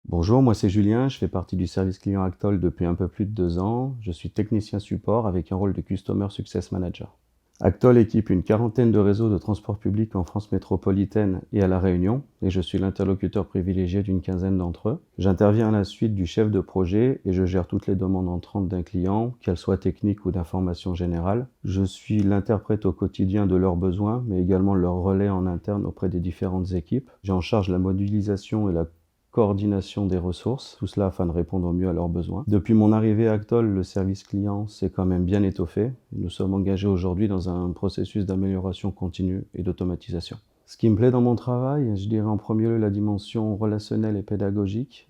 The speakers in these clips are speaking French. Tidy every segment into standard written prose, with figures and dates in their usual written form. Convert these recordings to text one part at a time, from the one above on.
Bonjour, moi c'est Julien, je fais partie du service client Actol depuis un peu plus de 2 ans. Je suis technicien support avec un rôle de Customer Success Manager. Actol équipe une quarantaine de réseaux de transport public en France métropolitaine et à La Réunion, et je suis l'interlocuteur privilégié d'une quinzaine d'entre eux. J'interviens à la suite du chef de projet et je gère toutes les demandes entrantes d'un client, qu'elles soient techniques ou d'information générale. Je suis l'interprète au quotidien de leurs besoins, mais également leur relais en interne auprès des différentes équipes. J'ai en charge la modélisation et la coordination des ressources, tout cela afin de répondre au mieux à leurs besoins. Depuis mon arrivée à Actol, le service client s'est quand même bien étoffé. Nous sommes engagés aujourd'hui dans un processus d'amélioration continue et d'automatisation. Ce qui me plaît dans mon travail, je dirais en premier lieu la dimension relationnelle et pédagogique.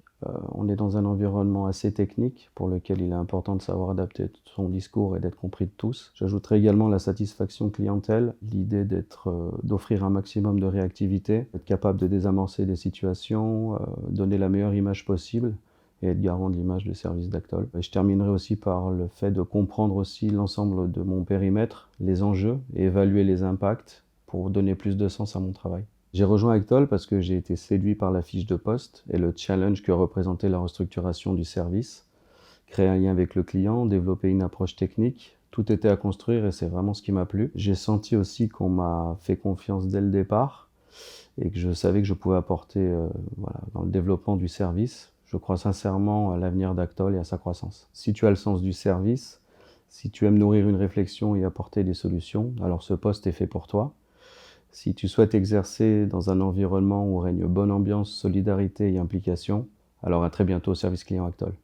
On est dans un environnement assez technique pour lequel il est important de savoir adapter son discours et d'être compris de tous. J'ajouterai également la satisfaction clientèle, l'idée d'offrir un maximum de réactivité, être capable de désamorcer des situations, donner la meilleure image possible et être garant de l'image du service d'Actol. Et je terminerai aussi par le fait de comprendre aussi l'ensemble de mon périmètre, les enjeux et évaluer les impacts pour donner plus de sens à mon travail. J'ai rejoint Actol parce que j'ai été séduit par la fiche de poste et le challenge que représentait la restructuration du service. Créer un lien avec le client, développer une approche technique, tout était à construire et c'est vraiment ce qui m'a plu. J'ai senti aussi qu'on m'a fait confiance dès le départ et que je savais que je pouvais apporter dans le développement du service. Je crois sincèrement à l'avenir d'Actol et à sa croissance. Si tu as le sens du service, si tu aimes nourrir une réflexion et apporter des solutions, alors ce poste est fait pour toi. Si tu souhaites exercer dans un environnement où règne bonne ambiance, solidarité et implication, alors à très bientôt au service client Actol.